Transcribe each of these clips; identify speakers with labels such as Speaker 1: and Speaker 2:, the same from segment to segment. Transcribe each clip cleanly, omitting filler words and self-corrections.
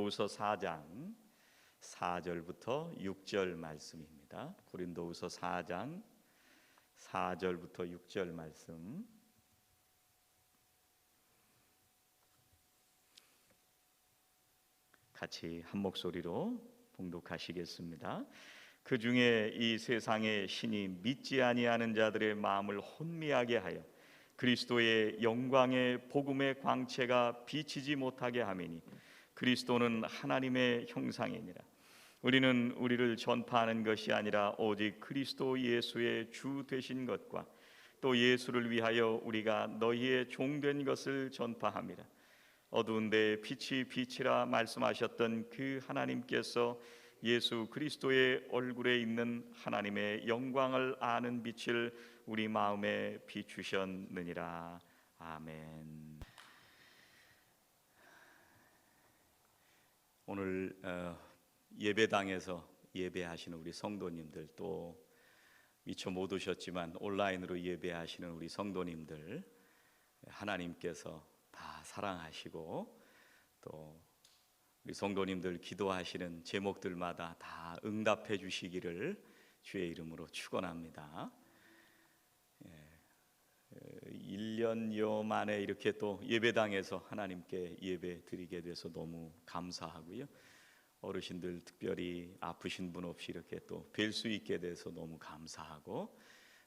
Speaker 1: 고린도후서 4장 4절부터 6절 말씀입니다. 고린도후서 4장 4절부터 6절 말씀 같이 한 목소리로 봉독하시겠습니다. 그 중에 이 세상의 신이 믿지 아니하는 자들의 마음을 혼미하게 하여 그리스도의 영광의 복음의 광채가 비치지 못하게 하매니 그리스도는 하나님의 형상이니라. 우리는 우리를 전파하는 것이 아니라 오직 그리스도 예수의 주 되신 것과 또 예수를 위하여 우리가 너희의 종된 것을 전파함이라. 어두운 데에 빛이 비치라 말씀하셨던 그 하나님께서 예수 그리스도의 얼굴에 있는 하나님의 영광을 아는 빛을 우리 마음에 비추셨느니라. 아멘. 오늘 예배당에서 예배하시는 우리 성도님들, 또 미처 못 오셨지만 온라인으로 예배하시는 우리 성도님들, 하나님께서 다 사랑하시고 또 우리 성도님들 기도하시는 제목들마다 다 응답해 주시기를 주의 이름으로 축원합니다. 1년여 만에 이렇게 또 예배당에서 하나님께 예배 드리게 돼서 너무 감사하고요. 어르신들 특별히 아프신 분 없이 이렇게 또 뵐 수 있게 돼서 너무 감사하고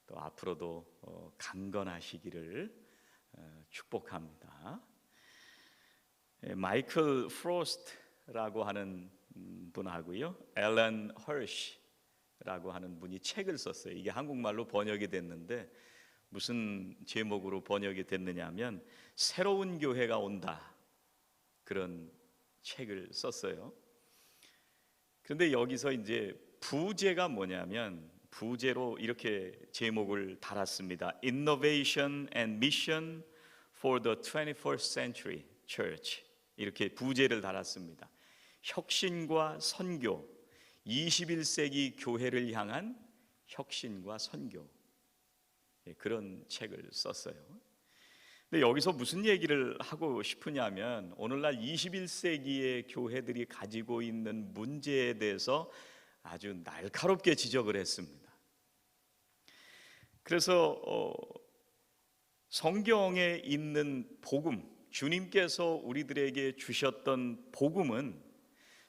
Speaker 1: 또 앞으로도 강건하시기를 축복합니다. 마이클 프로스트라고 하는 분하고요, 앨런 허쉬라고 하는 분이 책을 썼어요. 이게 한국말로 번역이 됐는데 무슨 제목으로 번역이 됐느냐면 새로운 교회가 온다, 그런 책을 썼어요. 그런데 여기서 이제 부제가 뭐냐면 부제로 이렇게 제목을 달았습니다. Innovation and Mission for the 21st Century Church, 이렇게 부제를 달았습니다. 혁신과 선교, 21세기 교회를 향한 혁신과 선교, 그런 책을 썼어요. 근데 여기서 무슨 얘기를 하고 싶으냐면 오늘날 21세기의 교회들이 가지고 있는 문제에 대해서 아주 날카롭게 지적을 했습니다. 그래서 성경에 있는 복음, 주님께서 우리들에게 주셨던 복음은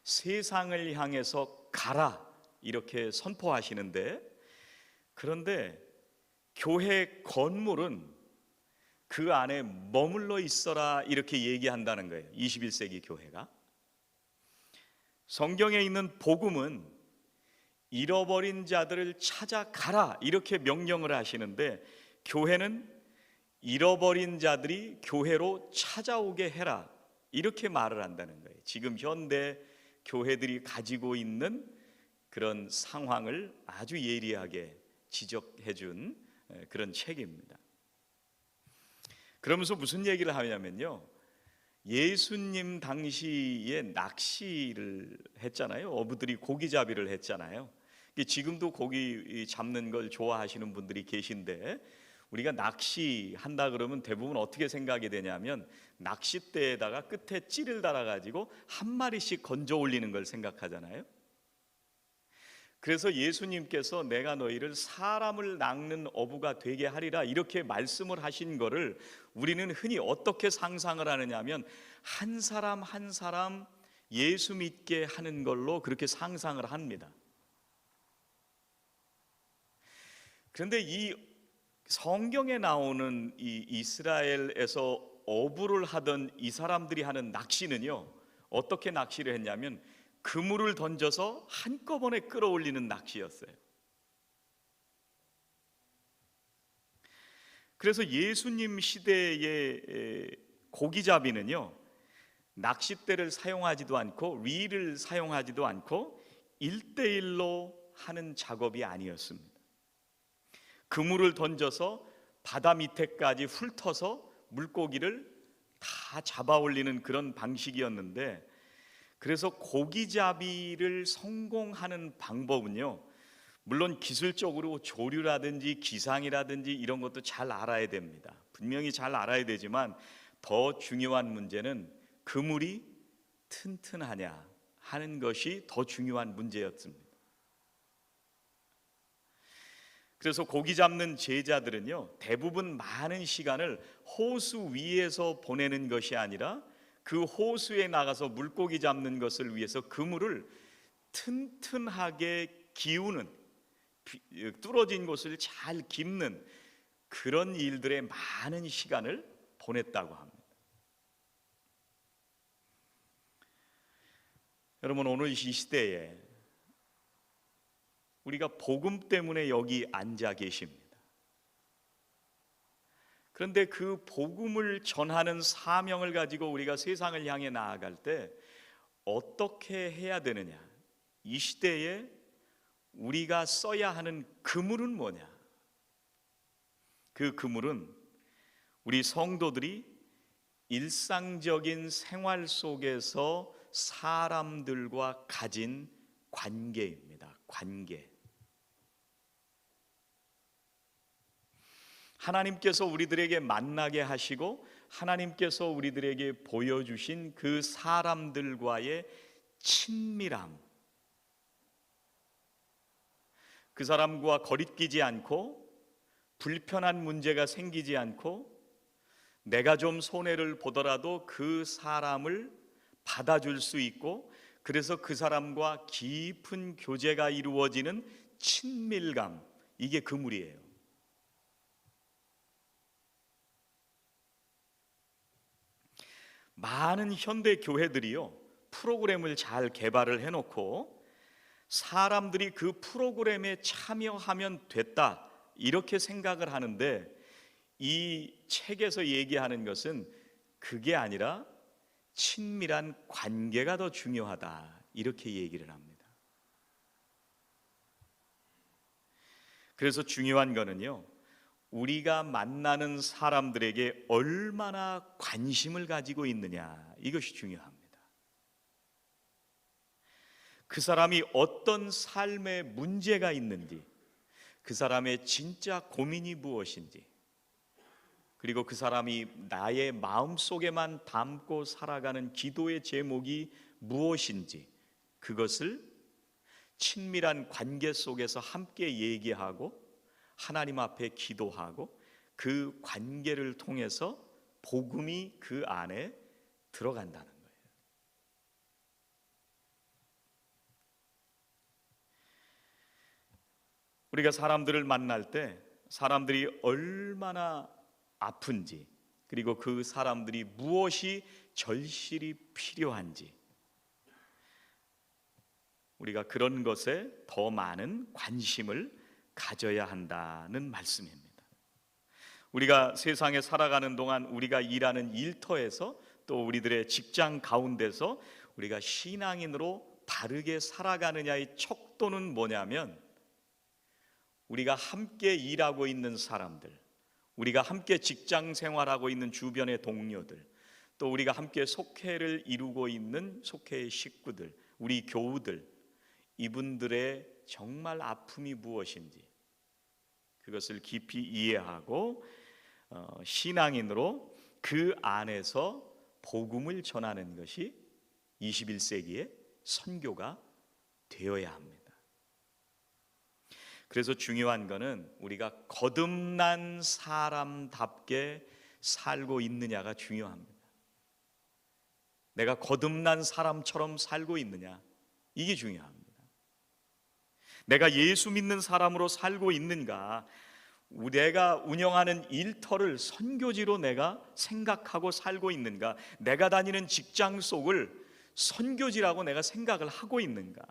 Speaker 1: 세상을 향해서 가라 이렇게 선포하시는데, 그런데 교회 건물은 그 안에 머물러 있어라 이렇게 얘기한다는 거예요. 21세기 교회가. 성경에 있는 복음은 잃어버린 자들을 찾아가라 이렇게 명령을 하시는데, 교회는 잃어버린 자들이 교회로 찾아오게 해라 이렇게 말을 한다는 거예요. 지금 현대 교회들이 가지고 있는 그런 상황을 아주 예리하게 지적해 준 그런 책입니다. 그러면서 무슨 얘기를 하냐면요, 예수님 당시에 낚시를 했잖아요. 어부들이 고기잡이를 했잖아요. 지금도 고기 잡는 걸 좋아하시는 분들이 계신데, 우리가 낚시한다 그러면 대부분 어떻게 생각이 되냐면 낚싯대에다가 끝에 찌를 달아가지고 한 마리씩 건져 올리는 걸 생각하잖아요. 그래서 예수님께서 내가 너희를 사람을 낚는 어부가 되게 하리라 이렇게 말씀을 하신 거를 우리는 흔히 어떻게 상상을 하느냐면 한 사람 한 사람 예수 믿게 하는 걸로 그렇게 상상을 합니다. 그런데 이 성경에 나오는 이 이스라엘에서 어부를 하던 이 사람들이 하는 낚시는요, 어떻게 낚시를 했냐면 그물을 던져서 한꺼번에 끌어올리는 낚시였어요. 그래서 예수님 시대의 고기잡이는요, 낚싯대를 사용하지도 않고 릴을 사용하지도 않고 1대1로 하는 작업이 아니었습니다. 그물을 던져서 바다 밑에까지 훑어서 물고기를 다 잡아 올리는 그런 방식이었는데, 그래서 고기잡이를 성공하는 방법은요, 물론 기술적으로 조류라든지 기상이라든지 이런 것도 잘 알아야 됩니다. 분명히 잘 알아야 되지만 더 중요한 문제는 그물이 튼튼하냐 하는 것이 더 중요한 문제였습니다. 그래서 고기 잡는 제자들은요, 대부분 많은 시간을 호수 위에서 보내는 것이 아니라 그 호수에 나가서 물고기 잡는 것을 위해서 그물을 튼튼하게 기우는, 뚫어진 곳을 잘 깁는 그런 일들에 많은 시간을 보냈다고 합니다. 여러분, 오늘 이 시대에 우리가 복음 때문에 여기 앉아 계십니다. 그런데 그 복음을 전하는 사명을 가지고 우리가 세상을 향해 나아갈 때 어떻게 해야 되느냐? 이 시대에 우리가 써야 하는 그물은 뭐냐? 그 그물은 우리 성도들이 일상적인 생활 속에서 사람들과 가진 관계입니다. 관계. 하나님께서 우리들에게 만나게 하시고 하나님께서 우리들에게 보여주신 그 사람들과의 친밀함, 그 사람과 거리끼지 않고 불편한 문제가 생기지 않고 내가 좀 손해를 보더라도 그 사람을 받아줄 수 있고 그래서 그 사람과 깊은 교제가 이루어지는 친밀감, 이게 그물이에요. 많은 현대 교회들이요, 프로그램을 잘 개발을 해놓고 사람들이 그 프로그램에 참여하면 됐다 이렇게 생각을 하는데, 이 책에서 얘기하는 것은 그게 아니라 친밀한 관계가 더 중요하다 이렇게 얘기를 합니다. 그래서 중요한 거는요, 우리가 만나는 사람들에게 얼마나 관심을 가지고 있느냐, 이것이 중요합니다. 그 사람이 어떤 삶의 문제가 있는지, 그 사람의 진짜 고민이 무엇인지, 그리고 그 사람이 나의 마음속에만 담고 살아가는 기도의 제목이 무엇인지, 그것을 친밀한 관계 속에서 함께 얘기하고 하나님 앞에 기도하고 그 관계를 통해서 복음이 그 안에 들어간다는 거예요. 우리가 사람들을 만날 때 사람들이 얼마나 아픈지, 그리고 그 사람들이 무엇이 절실히 필요한지, 우리가 그런 것에 더 많은 관심을 가져야 한다는 말씀입니다. 우리가 세상에 살아가는 동안 우리가 일하는 일터에서 또 우리들의 직장 가운데서 우리가 신앙인으로 바르게 살아가느냐의 척도는 뭐냐면, 우리가 함께 일하고 있는 사람들, 우리가 함께 직장 생활하고 있는 주변의 동료들, 또 우리가 함께 속회를 이루고 있는 속회의 식구들, 우리 교우들, 이분들의 정말 아픔이 무엇인지 그것을 깊이 이해하고 신앙인으로 그 안에서 복음을 전하는 것이 21세기의 선교가 되어야 합니다. 그래서 중요한 것은 우리가 거듭난 사람답게 살고 있느냐가 중요합니다. 내가 거듭난 사람처럼 살고 있느냐, 이게 중요합니다. 내가 예수 믿는 사람으로 살고 있는가, 내가 운영하는 일터를 선교지로 내가 생각하고 살고 있는가, 내가 다니는 직장 속을 선교지라고 내가 생각을 하고 있는가,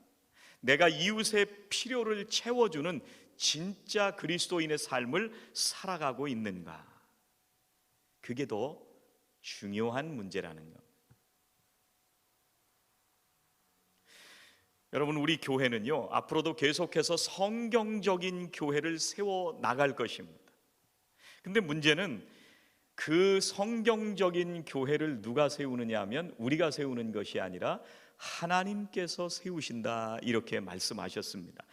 Speaker 1: 내가 이웃의 필요를 채워주는 진짜 그리스도인의 삶을 살아가고 있는가, 그게 더 중요한 문제라는 것. 여러분, 우리 교회는요, 앞으로도 계속해서 성경적인 교회를 세워 나갈 것입니다. 근데 문제는 그 성경적인 교회를 누가 세우느냐 하면 우리가 세우는 것이 아니라 하나님께서 세우신다 이렇게 말씀하셨습니다.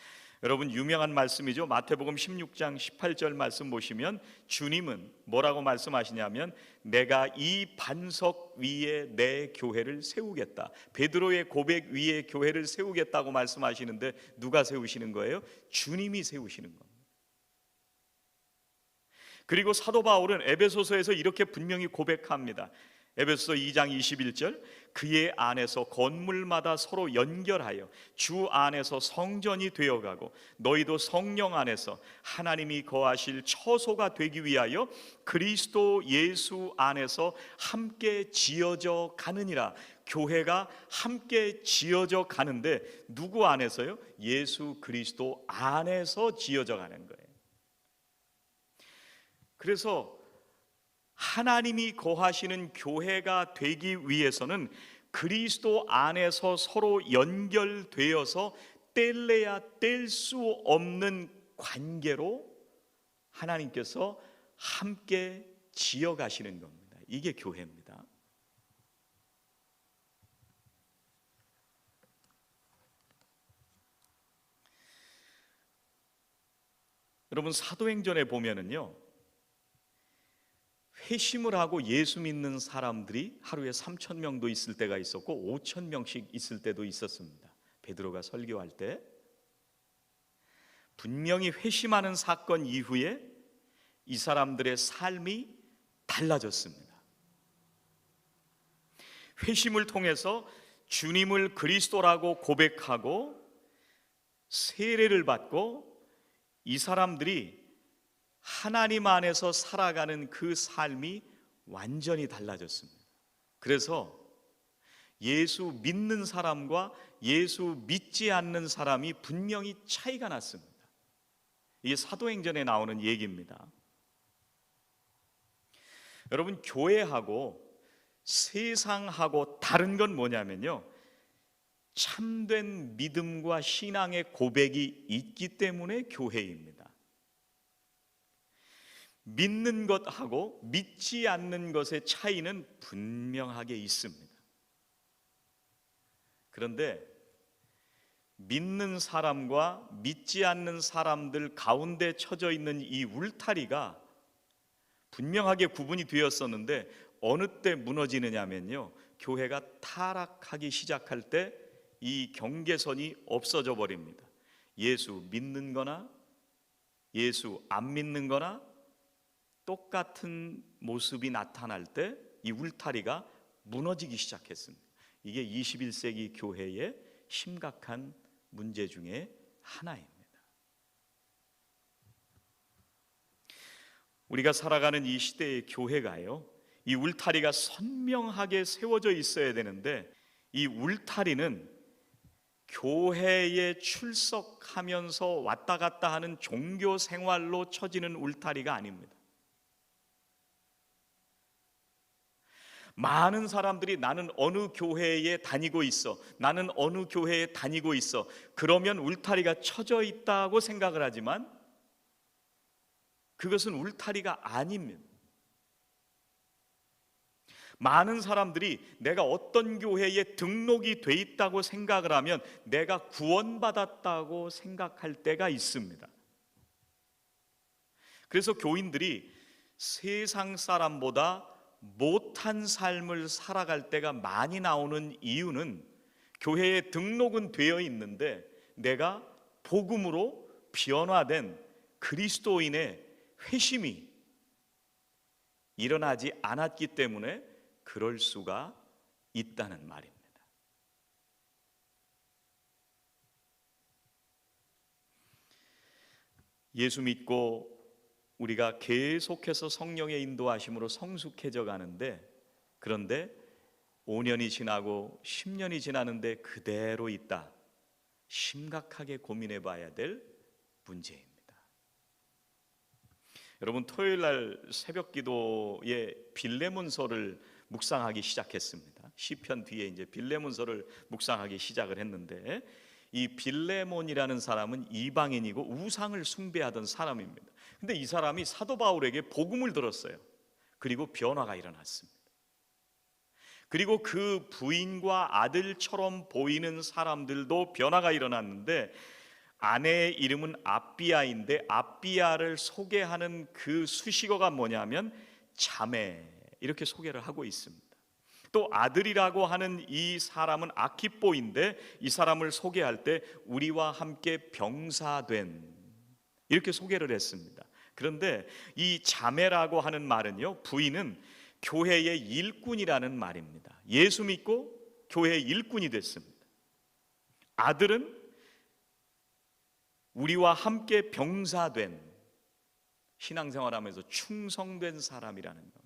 Speaker 1: 여러분, 유명한 말씀이죠. 마태복음 16장 18절 말씀 보시면 주님은 뭐라고 말씀하시냐면 내가 이 반석 위에 내 교회를 세우겠다. 베드로의 고백 위에 교회를 세우겠다고 말씀하시는데 누가 세우시는 거예요? 주님이 세우시는 겁니다. 그리고 사도 바울은 에베소서에서 이렇게 분명히 고백합니다. 에베소서 2장 21절, 그의 안에서 건물마다 서로 연결하여 주 안에서 성전이 되어가고 너희도 성령 안에서 하나님이 거하실 처소가 되기 위하여 그리스도 예수 안에서 함께 지어져 가느니라. 교회가 함께 지어져 가는데 누구 안에서요? 예수 그리스도 안에서 지어져 가는 거예요. 그래서 하나님이 거하시는 교회가 되기 위해서는 그리스도 안에서 서로 연결되어서 뗄래야 뗄 수 없는 관계로 하나님께서 함께 지어 가시는 겁니다. 이게 교회입니다. 여러분, 사도행전에 보면은요, 회심을 하고 예수 믿는 사람들이 하루에 3,000명도 있을 때가 있었고 5,000명씩 있을 때도 있었습니다. 베드로가 설교할 때 분명히 회심하는 사건 이후에 이 사람들의 삶이 달라졌습니다. 회심을 통해서 주님을 그리스도라고 고백하고 세례를 받고 이 사람들이 하나님 안에서 살아가는 그 삶이 완전히 달라졌습니다. 그래서 예수 믿는 사람과 예수 믿지 않는 사람이 분명히 차이가 났습니다. 이게 사도행전에 나오는 얘기입니다. 여러분, 교회하고 세상하고 다른 건 뭐냐면요, 참된 믿음과 신앙의 고백이 있기 때문에 교회입니다. 믿는 것하고 믿지 않는 것의 차이는 분명하게 있습니다. 그런데 믿는 사람과 믿지 않는 사람들 가운데 쳐져 있는 이 울타리가 분명하게 구분이 되었었는데 어느 때 무너지느냐면요, 교회가 타락하기 시작할 때 이 경계선이 없어져 버립니다. 예수 믿는 거나 예수 안 믿는 거나 똑같은 모습이 나타날 때 이 울타리가 무너지기 시작했습니다. 이게 21세기 교회의 심각한 문제 중에 하나입니다. 우리가 살아가는 이 시대의 교회가요, 이 울타리가 선명하게 세워져 있어야 되는데 이 울타리는 교회에 출석하면서 왔다 갔다 하는 종교 생활로 쳐지는 울타리가 아닙니다. 많은 사람들이 나는 어느 교회에 다니고 있어, 나는 어느 교회에 다니고 있어, 그러면 울타리가 쳐져 있다고 생각을 하지만 그것은 울타리가 아닙니다. 많은 사람들이 내가 어떤 교회에 등록이 돼 있다고 생각을 하면 내가 구원받았다고 생각할 때가 있습니다. 그래서 교인들이 세상 사람보다 못한 삶을 살아갈 때가 많이 나오는 이유는 교회에 등록은 되어 있는데 내가 복음으로 변화된 그리스도인의 회심이 일어나지 않았기 때문에 그럴 수가 있다는 말입니다. 예수 믿고 우리가 계속해서 성령의 인도하심으로 성숙해져 가는데, 그런데 5년이 지나고 10년이 지나는데 그대로 있다. 심각하게 고민해 봐야 될 문제입니다. 여러분, 토요일 날 새벽 기도에 빌레몬서를 묵상하기 시작했습니다. 시편 뒤에 이제 빌레몬서를 묵상하기 시작을 했는데, 이 빌레몬이라는 사람은 이방인이고 우상을 숭배하던 사람입니다. 근데 이 사람이 사도 바울에게 복음을 들었어요. 그리고 변화가 일어났습니다. 그리고 그 부인과 아들처럼 보이는 사람들도 변화가 일어났는데 아내의 이름은 아비야인데 아비야를 소개하는 그 수식어가 뭐냐면 자매, 이렇게 소개를 하고 있습니다. 또 아들이라고 하는 이 사람은 아키뽀인데 이 사람을 소개할 때 우리와 함께 병사된, 이렇게 소개를 했습니다. 그런데 이 자매라고 하는 말은요, 부인은 교회의 일꾼이라는 말입니다. 예수 믿고 교회의 일꾼이 됐습니다. 아들은 우리와 함께 병사된, 신앙생활하면서 충성된 사람이라는 겁니다.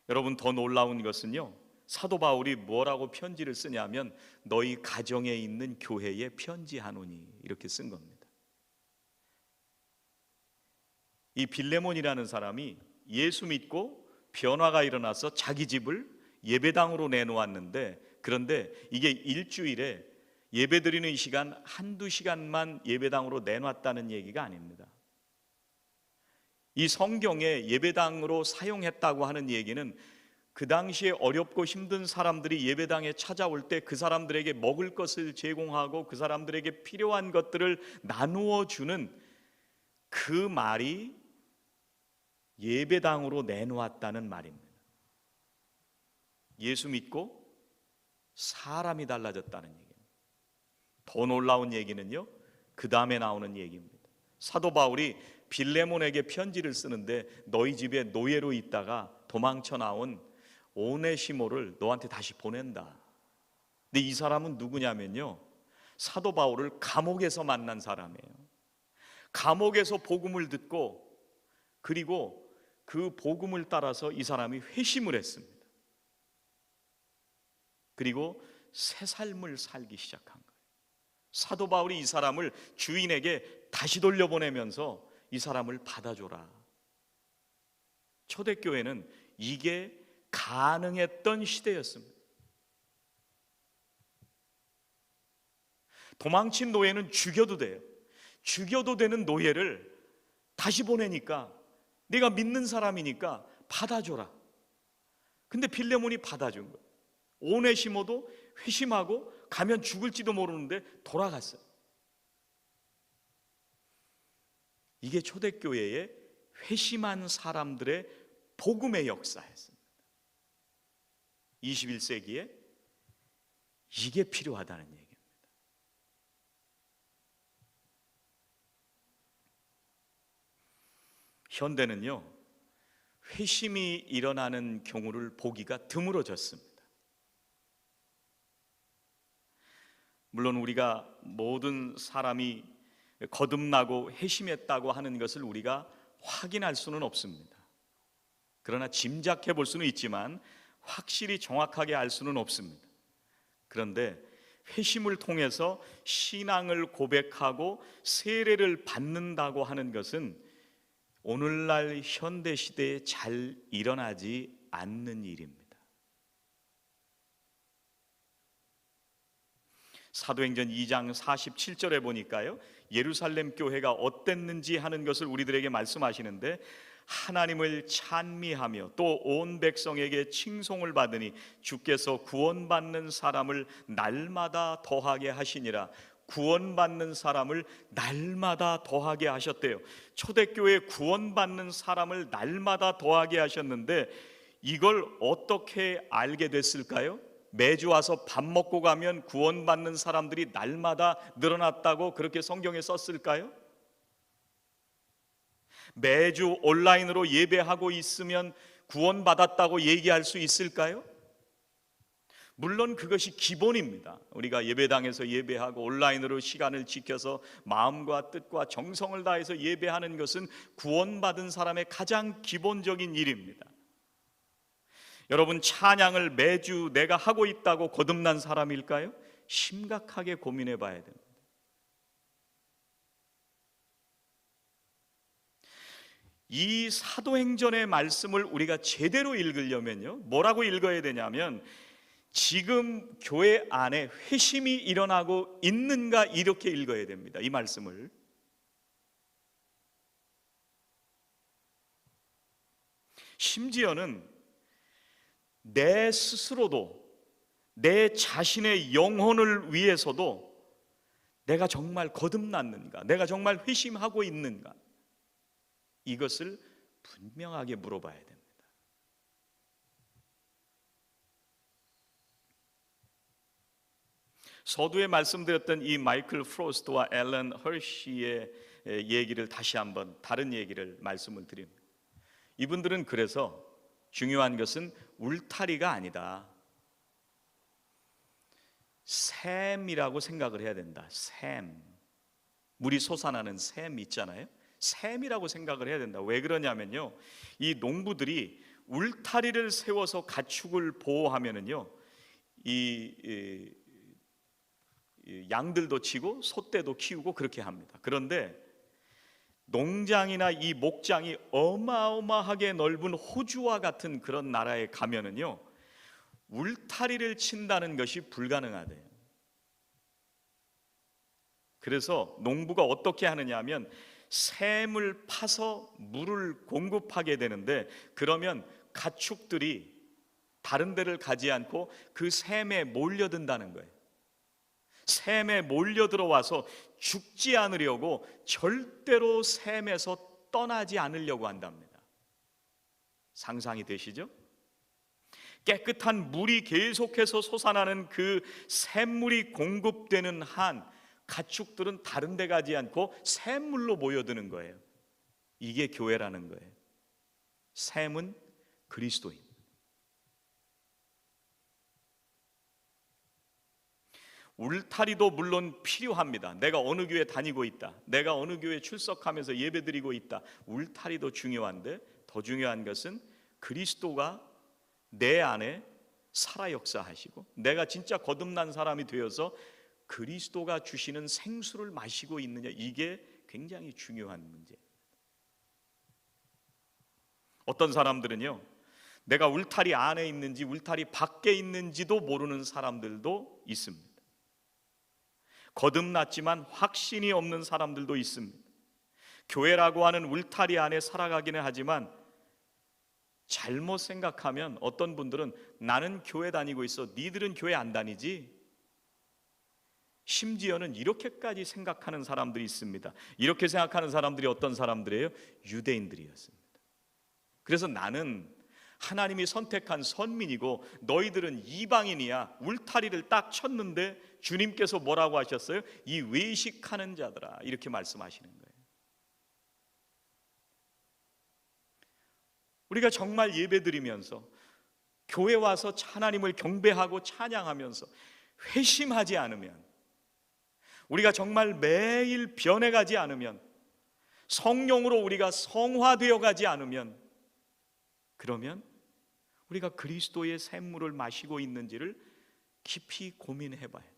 Speaker 1: 여러분, 더 놀라운 것은요, 사도 바울이 뭐라고 편지를 쓰냐면 너희 가정에 있는 교회에 편지하노니, 이렇게 쓴 겁니다. 이 빌레몬이라는 사람이 예수 믿고 변화가 일어나서 자기 집을 예배당으로 내놓았는데, 그런데 이게 일주일에 예배드리는 시간 한두 시간만 예배당으로 내놨다는 얘기가 아닙니다. 이 성경에 예배당으로 사용했다고 하는 얘기는 그 당시에 어렵고 힘든 사람들이 예배당에 찾아올 때 그 사람들에게 먹을 것을 제공하고 그 사람들에게 필요한 것들을 나누어 주는 그 말이 예배당으로 내놓았다는 말입니다. 예수 믿고 사람이 달라졌다는 얘기입니다. 더 놀라운 얘기는요, 그 다음에 나오는 얘기입니다. 사도 바울이 빌레몬에게 편지를 쓰는데 너희 집에 노예로 있다가 도망쳐 나온 오네시모를 너한테 다시 보낸다. 근데 이 사람은 누구냐면요, 사도 바울을 감옥에서 만난 사람이에요. 감옥에서 복음을 듣고 그리고 그 복음을 따라서 이 사람이 회심을 했습니다. 그리고 새 삶을 살기 시작한 거예요. 사도 바울이 이 사람을 주인에게 다시 돌려보내면서 이 사람을 받아줘라. 초대교회는 이게 가능했던 시대였습니다. 도망친 노예는 죽여도 돼요. 죽여도 되는 노예를 다시 보내니까 내가 믿는 사람이니까 받아줘라. 근데 빌레몬이 받아준 거예요. 오네시모도 회심하고 가면 죽을지도 모르는데 돌아갔어요. 이게 초대교회의 회심한 사람들의 복음의 역사였습니다. 21세기에 이게 필요하다는 얘기입니다. 현대는요, 회심이 일어나는 경우를 보기가 드물어졌습니다. 물론 우리가 모든 사람이 거듭나고 회심했다고 하는 것을 우리가 확인할 수는 없습니다. 그러나 짐작해 볼 수는 있지만 확실히 정확하게 알 수는 없습니다. 그런데 회심을 통해서 신앙을 고백하고 세례를 받는다고 하는 것은 오늘날 현대 시대에 잘 일어나지 않는 일입니다. 사도행전 2장 47절에 보니까요, 예루살렘 교회가 어땠는지 하는 것을 우리들에게 말씀하시는데, 하나님을 찬미하며 또 온 백성에게 칭송을 받으니 주께서 구원받는 사람을 날마다 더하게 하시니라. 구원받는 사람을 날마다 더하게 하셨대요. 초대교회 구원받는 사람을 날마다 더하게 하셨는데 이걸 어떻게 알게 됐을까요? 매주 와서 밥 먹고 가면 구원받는 사람들이 날마다 늘어났다고 그렇게 성경에 썼을까요? 매주 온라인으로 예배하고 있으면 구원받았다고 얘기할 수 있을까요? 물론 그것이 기본입니다. 우리가 예배당에서 예배하고 온라인으로 시간을 지켜서 마음과 뜻과 정성을 다해서 예배하는 것은 구원받은 사람의 가장 기본적인 일입니다. 여러분, 찬양을 매주 내가 하고 있다고 거듭난 사람일까요? 심각하게 고민해 봐야 됩니다. 이 사도행전의 말씀을 우리가 제대로 읽으려면요, 뭐라고 읽어야 되냐면 지금 교회 안에 회심이 일어나고 있는가, 이렇게 읽어야 됩니다. 이 말씀을. 심지어는 내 스스로도 내 자신의 영혼을 위해서도 내가 정말 거듭났는가? 내가 정말 회심하고 있는가? 이것을 분명하게 물어봐야 됩니다. 서두에 말씀드렸던 이 마이클 프로스트와 앨런 허시의 얘기를 다시 한번 다른 얘기를 말씀을 드립니다. 이분들은 그래서 중요한 것은 울타리가 아니다, 샘이라고 생각을 해야 된다. 샘, 물이 솟아나는 샘 있잖아요. 샘이라고 생각을 해야 된다. 왜 그러냐면요, 이 농부들이 울타리를 세워서 가축을 보호하면은요, 이 양들도 치고 소떼도 키우고 그렇게 합니다. 그런데 농장이나 이 목장이 어마어마하게 넓은 호주와 같은 그런 나라에 가면은요, 울타리를 친다는 것이 불가능하대요. 그래서 농부가 어떻게 하느냐 하면 샘을 파서 물을 공급하게 되는데, 그러면 가축들이 다른 데를 가지 않고 그 샘에 몰려든다는 거예요. 샘에 몰려들어와서 죽지 않으려고 절대로 샘에서 떠나지 않으려고 한답니다. 상상이 되시죠? 깨끗한 물이 계속해서 솟아나는 그 샘물이 공급되는 한 가축들은 다른 데 가지 않고 샘물로 모여드는 거예요. 이게 교회라는 거예요. 샘은 그리스도인. 울타리도 물론 필요합니다. 내가 어느 교회 다니고 있다, 내가 어느 교회 출석하면서 예배드리고 있다, 울타리도 중요한데 더 중요한 것은 그리스도가 내 안에 살아 역사하시고 내가 진짜 거듭난 사람이 되어서 그리스도가 주시는 생수를 마시고 있느냐, 이게 굉장히 중요한 문제예요. 어떤 사람들은요, 내가 울타리 안에 있는지 울타리 밖에 있는지도 모르는 사람들도 있습니다. 거듭났지만 확신이 없는 사람들도 있습니다. 교회라고 하는 울타리 안에 살아가기는 하지만 잘못 생각하면 어떤 분들은 나는 교회 다니고 있어, 니들은 교회 안 다니지? 심지어는 이렇게까지 생각하는 사람들이 있습니다. 이렇게 생각하는 사람들이 어떤 사람들이에요? 유대인들이었습니다. 그래서 나는 하나님이 선택한 선민이고 너희들은 이방인이야, 울타리를 딱 쳤는데 주님께서 뭐라고 하셨어요? 이 외식하는 자들아, 이렇게 말씀하시는 거예요. 우리가 정말 예배드리면서 교회 와서 하나님을 경배하고 찬양하면서 회심하지 않으면, 우리가 정말 매일 변해가지 않으면, 성령으로 우리가 성화되어 가지 않으면, 그러면 우리가 그리스도의 샘물을 마시고 있는지를 깊이 고민해 봐야 돼요.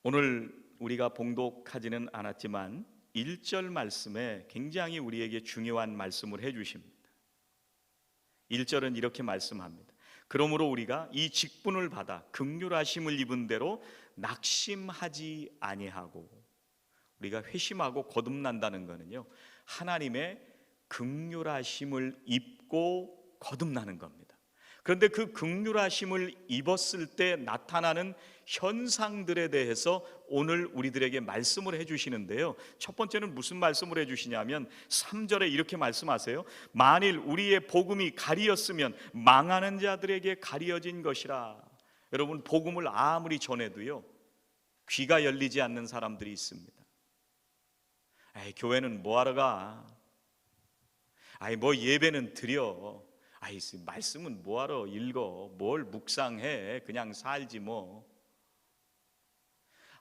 Speaker 1: 오늘 우리가 봉독하지는 않았지만 1절 말씀에 굉장히 우리에게 중요한 말씀을 해주십니다. 1절은 이렇게 말씀합니다. 그러므로 우리가 이 직분을 받아 긍휼하심을 입은 대로 낙심하지 아니하고, 우리가 회심하고 거듭난다는 것은요, 하나님의 긍휼하심을 입고 거듭나는 겁니다. 그런데 그 긍휼하심을 입었을 때 나타나는 현상들에 대해서 오늘 우리들에게 말씀을 해주시는데요, 첫 번째는 무슨 말씀을 해주시냐면 3절에 이렇게 말씀하세요. 만일 우리의 복음이 가리었으면 망하는 자들에게 가리어진 것이라. 여러분, 복음을 아무리 전해도요, 귀가 열리지 않는 사람들이 있습니다. 에이, 교회는 뭐하러 가? 아이, 뭐 예배는 드려. 아이, 말씀은 뭐하러 읽어? 뭘 묵상해? 그냥 살지 뭐.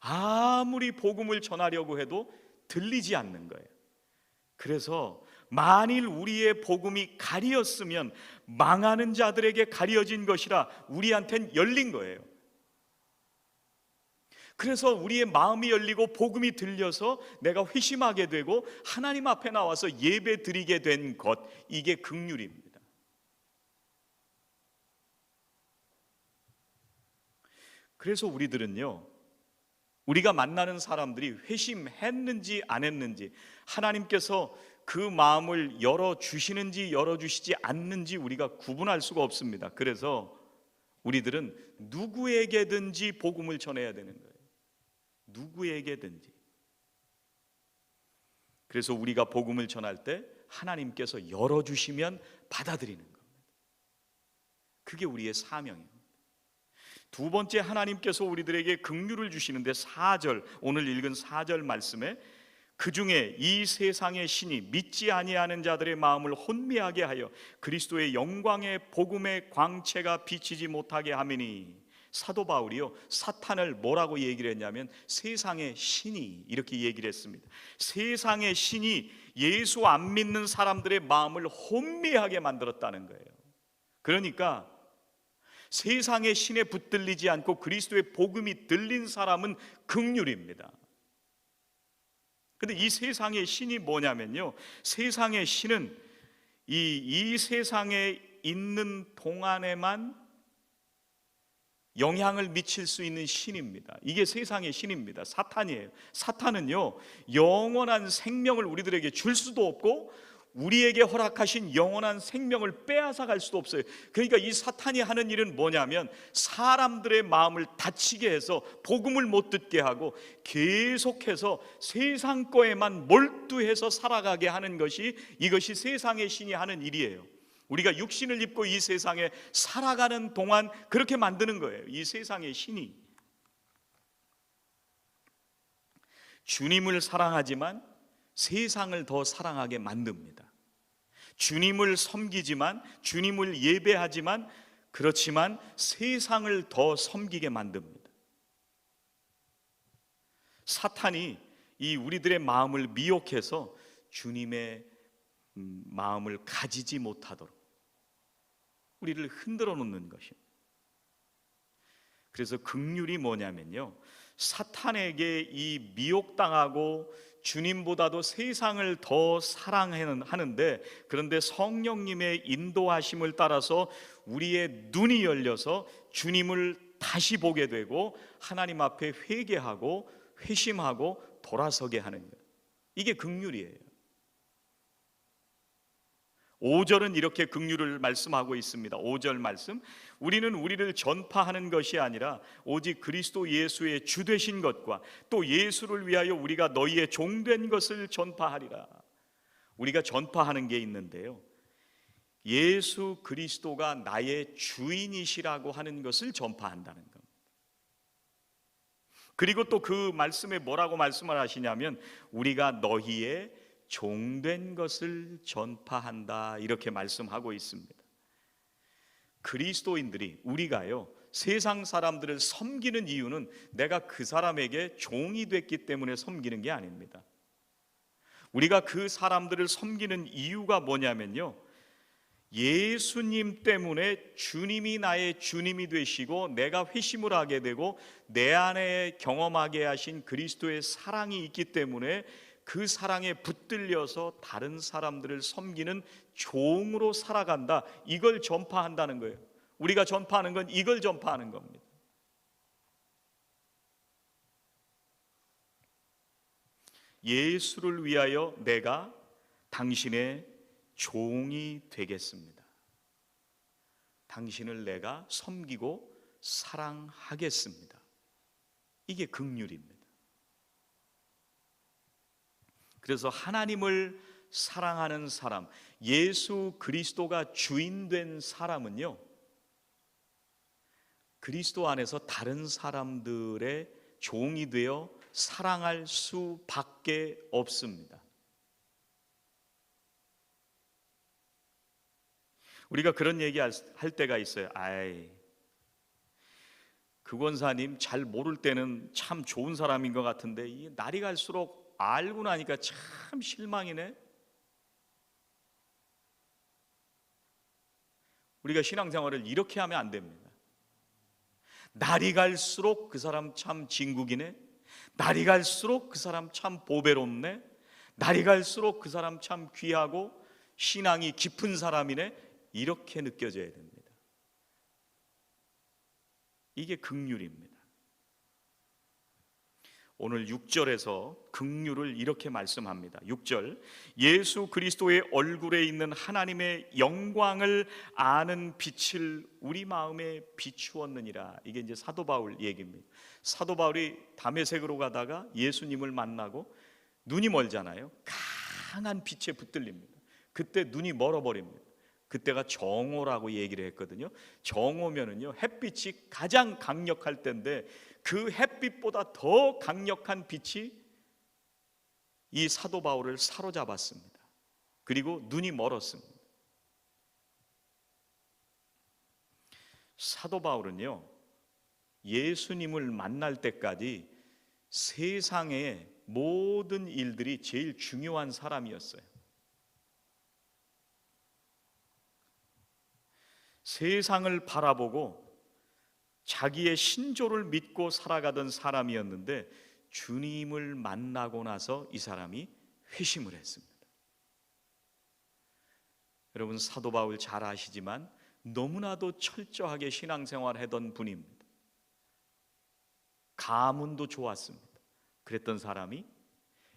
Speaker 1: 아무리 복음을 전하려고 해도 들리지 않는 거예요. 그래서 만일 우리의 복음이 가리었으면 망하는 자들에게 가려진 것이라, 우리한텐 열린 거예요. 그래서 우리의 마음이 열리고 복음이 들려서 내가 회심하게 되고 하나님 앞에 나와서 예배 드리게 된 것, 이게 긍휼입니다. 그래서 우리들은요, 우리가 만나는 사람들이 회심했는지 안 했는지, 하나님께서 그 마음을 열어주시는지 열어주시지 않는지 우리가 구분할 수가 없습니다. 그래서 우리들은 누구에게든지 복음을 전해야 되는 거예요. 누구에게든지. 그래서 우리가 복음을 전할 때 하나님께서 열어주시면 받아들이는 겁니다. 그게 우리의 사명입니다. 두 번째, 하나님께서 우리들에게 긍휼을 주시는데 4절, 오늘 읽은 4절 말씀에 그 중에 이 세상의 신이 믿지 아니하는 자들의 마음을 혼미하게 하여 그리스도의 영광의 복음의 광채가 비치지 못하게 하매니, 사도 바울이요 사탄을 뭐라고 얘기를 했냐면 세상의 신이, 이렇게 얘기를 했습니다. 세상의 신이 예수 안 믿는 사람들의 마음을 혼미하게 만들었다는 거예요. 그러니까 세상의 신에 붙들리지 않고 그리스도의 복음이 들린 사람은 긍휼입니다. 그런데 이 세상의 신이 뭐냐면요, 세상의 신은 이 세상에 있는 동안에만 영향을 미칠 수 있는 신입니다. 이게 세상의 신입니다. 사탄이에요. 사탄은요 영원한 생명을 우리들에게 줄 수도 없고 우리에게 허락하신 영원한 생명을 빼앗아 갈 수도 없어요. 그러니까 이 사탄이 하는 일은 뭐냐면 사람들의 마음을 다치게 해서 복음을 못 듣게 하고 계속해서 세상 거에만 몰두해서 살아가게 하는 것이, 이것이 세상의 신이 하는 일이에요. 우리가 육신을 입고 이 세상에 살아가는 동안 그렇게 만드는 거예요. 이 세상의 신이. 주님을 사랑하지만 세상을 더 사랑하게 만듭니다. 주님을 섬기지만, 주님을 예배하지만, 그렇지만 세상을 더 섬기게 만듭니다. 사탄이 이 우리들의 마음을 미혹해서 주님의 마음을 가지지 못하도록 우리를 흔들어 놓는 것입니다. 그래서 긍휼이 뭐냐면요, 사탄에게 이 미혹당하고 주님보다도 세상을 더 사랑하는데, 그런데 성령님의 인도하심을 따라서 우리의 눈이 열려서 주님을 다시 보게 되고 하나님 앞에 회개하고 회심하고 돌아서게 하는 것, 이게 긍휼이에요. 5절은 이렇게 긍휼을 말씀하고 있습니다. 5절 말씀, 우리는 우리를 전파하는 것이 아니라 오직 그리스도 예수의 주 되신 것과 또 예수를 위하여 우리가 너희의 종된 것을 전파하리라. 우리가 전파하는 게 있는데요, 예수 그리스도가 나의 주인이시라고 하는 것을 전파한다는 겁니다. 그리고 또 그 말씀에 뭐라고 말씀을 하시냐면 우리가 너희의 종된 것을 전파한다, 이렇게 말씀하고 있습니다. 그리스도인들이, 우리가요 세상 사람들을 섬기는 이유는 내가 그 사람에게 종이 됐기 때문에 섬기는 게 아닙니다. 우리가 그 사람들을 섬기는 이유가 뭐냐면요, 예수님 때문에 주님이 나의 주님이 되시고 내가 회심을 하게 되고 내 안에 경험하게 하신 그리스도의 사랑이 있기 때문에 그 사랑에 붙들려서 다른 사람들을 섬기는 종으로 살아간다, 이걸 전파한다는 거예요. 우리가 전파하는 건 이걸 전파하는 겁니다. 예수를 위하여 내가 당신의 종이 되겠습니다. 당신을 내가 섬기고 사랑하겠습니다. 이게 긍휼입니다. 그래서 하나님을 사랑하는 사람, 예수 그리스도가 주인된 사람은요, 그리스도 안에서 다른 사람들의 종이 되어 사랑할 수밖에 없습니다. 우리가 그런 얘기 할 때가 있어요. 아이, 그 권사님 잘 모를 때는 참 좋은 사람인 것 같은데 이 날이 갈수록 알고 나니까 참 실망이네. 우리가 신앙생활을 이렇게 하면 안 됩니다. 날이 갈수록 그 사람 참 진국이네. 날이 갈수록 그 사람 참 보배롭네. 날이 갈수록 그 사람 참 귀하고 신앙이 깊은 사람이네. 이렇게 느껴져야 됩니다. 이게 긍휼입니다. 오늘 6절에서 긍휼을 이렇게 말씀합니다. 6절, 예수 그리스도의 얼굴에 있는 하나님의 영광을 아는 빛을 우리 마음에 비추었느니라. 이게 이제 사도 바울 얘기입니다. 사도 바울이 다메섹으로 가다가 예수님을 만나고 눈이 멀잖아요. 강한 빛에 붙들립니다. 그때 눈이 멀어버립니다. 그때가 정오라고 얘기를 했거든요. 정오면은요, 햇빛이 가장 강력할 때인데 그 햇빛보다 더 강력한 빛이 이 사도 바울을 사로잡았습니다. 그리고 눈이 멀었습니다. 사도 바울은요, 예수님을 만날 때까지 세상의 모든 일들이 제일 중요한 사람이었어요. 세상을 바라보고 자기의 신조를 믿고 살아가던 사람이었는데 주님을 만나고 나서 이 사람이 회심을 했습니다. 여러분, 사도 바울 잘 아시지만 너무나도 철저하게 신앙생활을 하던 분입니다. 가문도 좋았습니다. 그랬던 사람이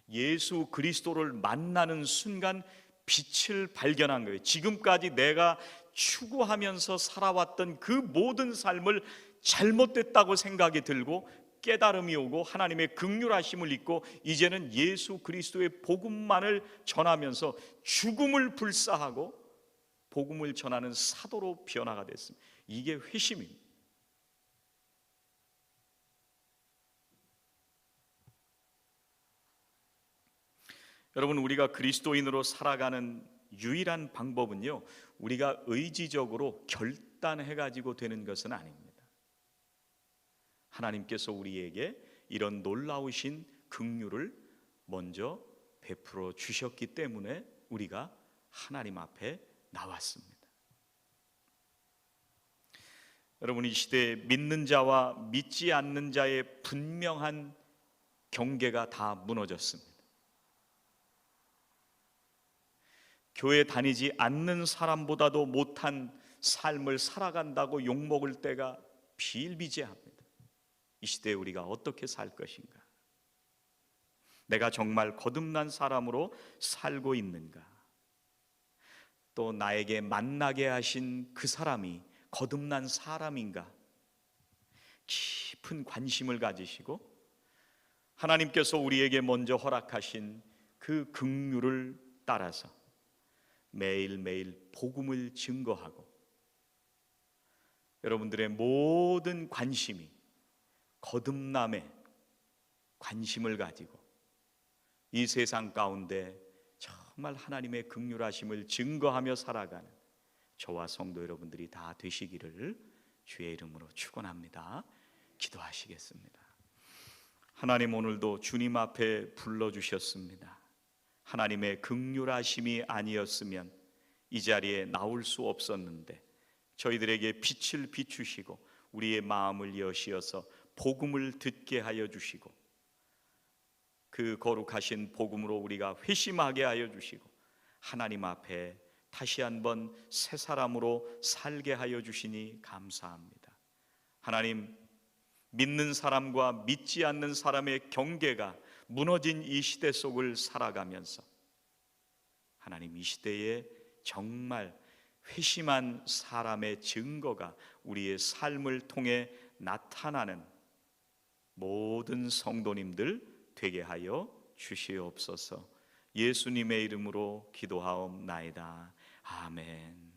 Speaker 1: 예수 그리스도를 만나는 순간 빛을 발견한 거예요. 지금까지 내가 추구하면서 살아왔던 그 모든 삶을 잘못됐다고 생각이 들고 깨달음이 오고 하나님의 긍휼하심을 잊고 이제는 예수 그리스도의 복음만을 전하면서 죽음을 불사하고 복음을 전하는 사도로 변화가 됐습니다. 이게 회심입니다. 여러분, 우리가 그리스도인으로 살아가는 유일한 방법은요, 우리가 의지적으로 결단해가지고 되는 것은 아닙니다. 하나님께서 우리에게 이런 놀라우신 긍휼을 먼저 베풀어 주셨기 때문에 우리가 하나님 앞에 나왔습니다. 여러분, 이 시대에 믿는 자와 믿지 않는 자의 분명한 경계가 다 무너졌습니다. 교회 다니지 않는 사람보다도 못한 삶을 살아간다고 욕먹을 때가 비일비재합니다. 이 시대에 우리가 어떻게 살 것인가? 내가 정말 거듭난 사람으로 살고 있는가? 또 나에게 만나게 하신 그 사람이 거듭난 사람인가? 깊은 관심을 가지시고 하나님께서 우리에게 먼저 허락하신 그 긍휼을 따라서 매일매일 복음을 증거하고 여러분들의 모든 관심이 거듭남에 관심을 가지고 이 세상 가운데 정말 하나님의 긍휼하심을 증거하며 살아가는 저와 성도 여러분들이 다 되시기를 주의 이름으로 축원합니다. 기도하시겠습니다. 하나님, 오늘도 주님 앞에 불러주셨습니다. 하나님의 긍휼하심이 아니었으면 이 자리에 나올 수 없었는데 저희들에게 빛을 비추시고 우리의 마음을 여시어서 복음을 듣게 하여 주시고 그 거룩하신 복음으로 우리가 회심하게 하여 주시고 하나님 앞에 다시 한번 새 사람으로 살게 하여 주시니 감사합니다. 하나님, 믿는 사람과 믿지 않는 사람의 경계가 무너진 이 시대 속을 살아가면서 하나님, 이 시대에 정말 회심한 사람의 증거가 우리의 삶을 통해 나타나는 모든 성도님들 되게 하여 주시옵소서. 예수님의 이름으로 기도하옵나이다. 아멘.